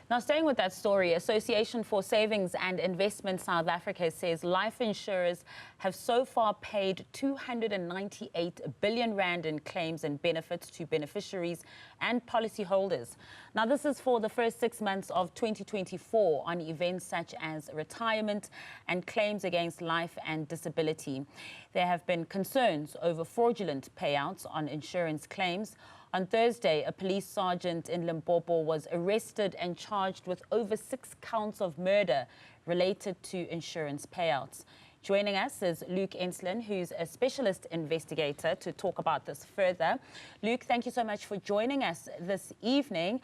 Now, staying with that story, Association for Savings and Investment South Africa says life insurers have so far paid 298 billion rand in claims and benefits to beneficiaries and policyholders. Now, this is for the first 6 months of 2024 on events such as retirement and claims against life and disability. There have been concerns over fraudulent payouts on insurance claims. On Thursday, a police sergeant in Limpopo was arrested and charged with over 6 counts of murder related to insurance payouts. Joining us is Luke Enslin, who's a specialist investigator, to talk about this further. Luke, thank you so much for joining us this evening.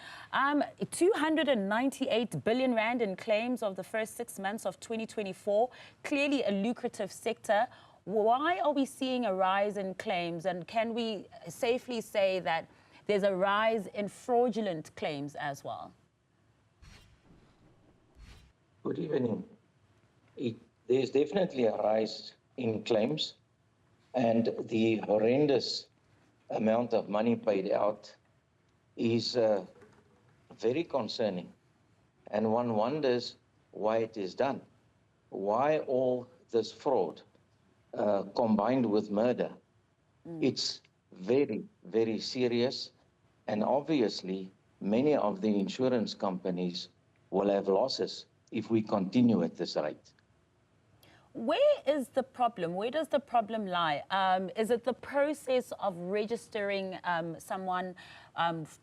298 billion rand in claims of the first 6 months of 2024, clearly a lucrative sector. Why are we seeing a rise in claims, and can we safely say that there's a rise in fraudulent claims as well? Good evening. There's definitely a rise in claims, and the horrendous amount of money paid out is very concerning. And one wonders why it is done. Why all this fraud? Combined with murder. It's very, very serious, and obviously many of the insurance companies will have losses if we continue at this rate. Where is the problem? Where does the problem lie? Is it the process of registering someone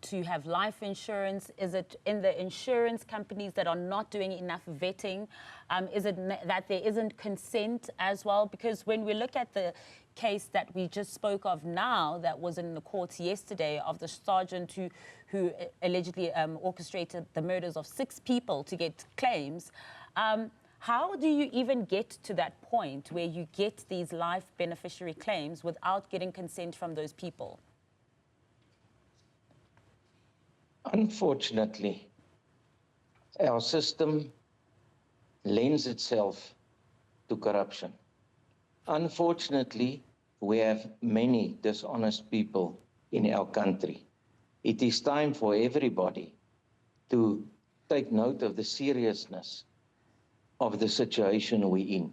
to have life insurance? Is it in the insurance companies that are not doing enough vetting? Is it that there isn't consent as well? Because when we look at the case that we just spoke of now, that was in the courts yesterday, of the sergeant who allegedly orchestrated the murders of 6 people to get claims, how do you even get to that point where you get these life beneficiary claims without getting consent from those people? Unfortunately, our system lends itself to corruption. Unfortunately, we have many dishonest people in our country. It is time for everybody to take note of the seriousness of the situation we're in.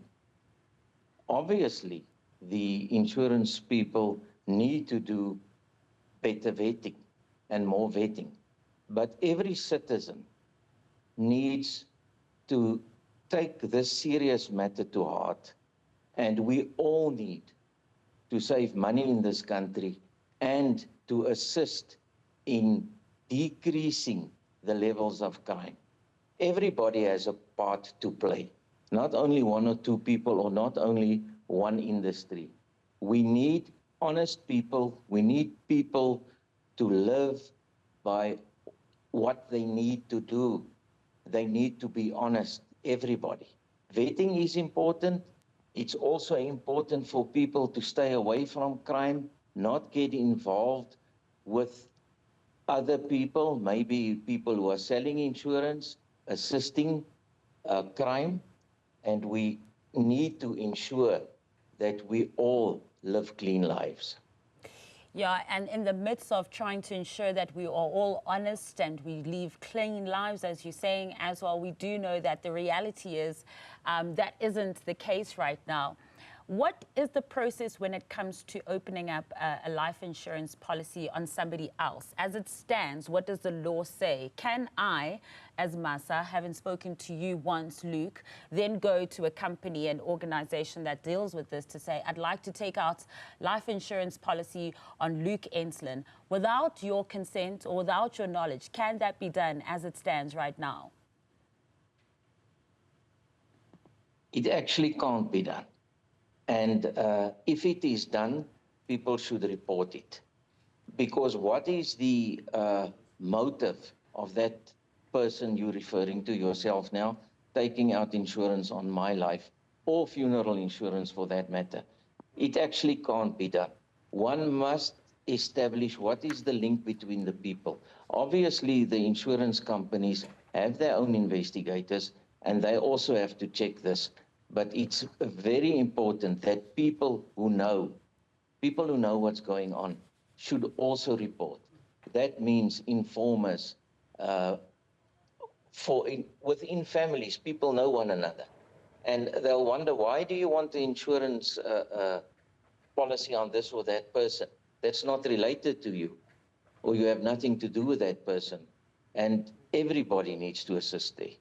Obviously, the insurance people need to do better vetting and more vetting, but every citizen needs to take this serious matter to heart, and we all need to save money in this country and to assist in decreasing the levels of crime. Everybody has a part to play, not only 1 or 2 people or not only one industry. We need honest people. We need people to live by what they need to do. They need to be honest, everybody. Vetting is important. It's also important for people to stay away from crime, not get involved with other people, maybe people who are selling insurance, assisting crime, and we need to ensure that we all live clean lives. Yeah, and in the midst of trying to ensure that we are all honest and we live clean lives, as you're saying as well, we do know that the reality is that isn't the case right now. What is the process when it comes to opening up a life insurance policy on somebody else? As it stands, what does the law say? Can I, as Masa, having spoken to you once, Luke, then go to a company, an organization that deals with this, to say, I'd like to take out life insurance policy on Luke Enslin without your consent or without your knowledge? Can that be done as it stands right now? It actually can't be done. And if it is done, people should report it. Because what is the motive of that person you're referring to yourself now, taking out insurance on my life, or funeral insurance for that matter? It actually can't be done. One must establish what is the link between the people. Obviously, the insurance companies have their own investigators, and they also have to check this. But it's very important that people who know what's going on, should also report. That means inform us, within families, people know one another. And they'll wonder, why do you want the insurance policy on this or that person? That's not related to you, or you have nothing to do with that person. And everybody needs to assist there.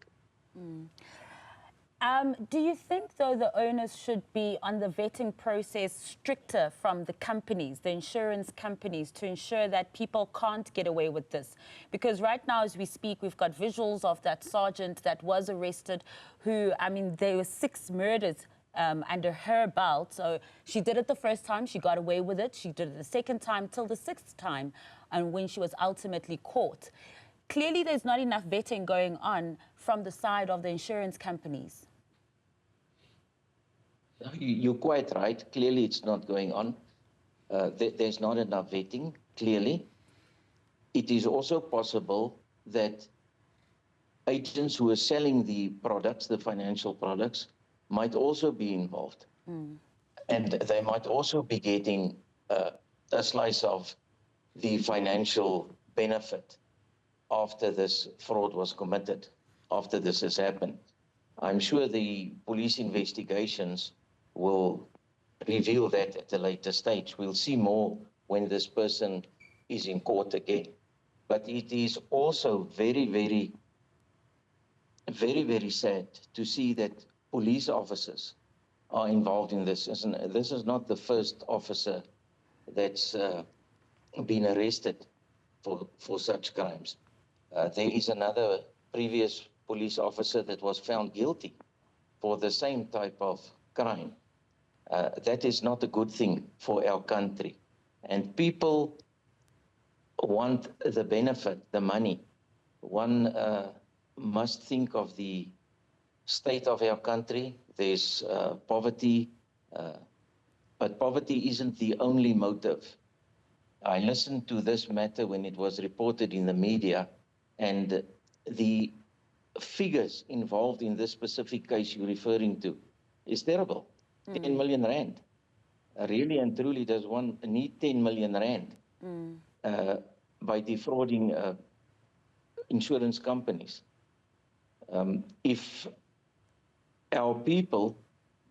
Do you think, though, the onus should be on the vetting process stricter from the companies, the insurance companies, to ensure that people can't get away with this? Because right now, as we speak, we've got visuals of that sergeant that was arrested who, I mean, there were 6 murders under her belt. So she did it the first time, she got away with it. She did it the second time till the 6th time, and when she was ultimately caught. Clearly, there's not enough vetting going on from the side of the insurance companies. You're quite right. Clearly, it's not going on. There's not enough vetting, clearly. It is also possible that agents who are selling the products, the financial products, might also be involved. And they might also be getting a slice of the financial benefit after this fraud was committed, after this has happened. I'm sure the police investigations will reveal that at a later stage. We'll see more when this person is in court again. But it is also very, very sad to see that police officers are involved in this. This is not the first officer that's been arrested for such crimes. There is another previous police officer that was found guilty for the same type of crime. That is not a good thing for our country. And people want the benefit, the money. One must think of the state of our country. There's poverty, but poverty isn't the only motive. I listened to this matter when it was reported in the media, and the figures involved in this specific case you're referring to is terrible. 10 million rand. Really and truly, does one need 10 million rand by defrauding insurance companies? If our people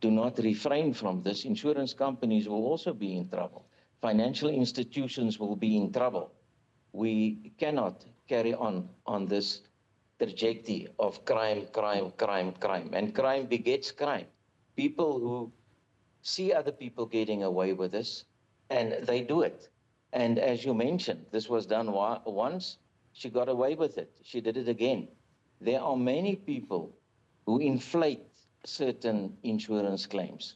do not refrain from this, insurance companies will also be in trouble. Financial institutions will be in trouble. We cannot carry on this trajectory of crime. And crime begets crime. People who see other people getting away with this, and they do it. And as you mentioned, this was done once, she got away with it. She did it again. There are many people who inflate certain insurance claims.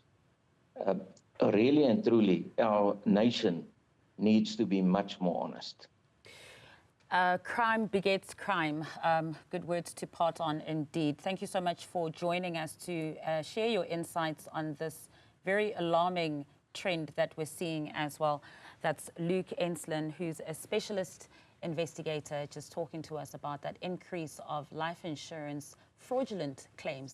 Really and truly, our nation needs to be much more honest. Crime begets crime. Good words to part on indeed. Thank you so much for joining us to share your insights on this very alarming trend that we're seeing as well. That's Luke Enslin, who's a specialist investigator, just talking to us about that increase of life insurance fraudulent claims.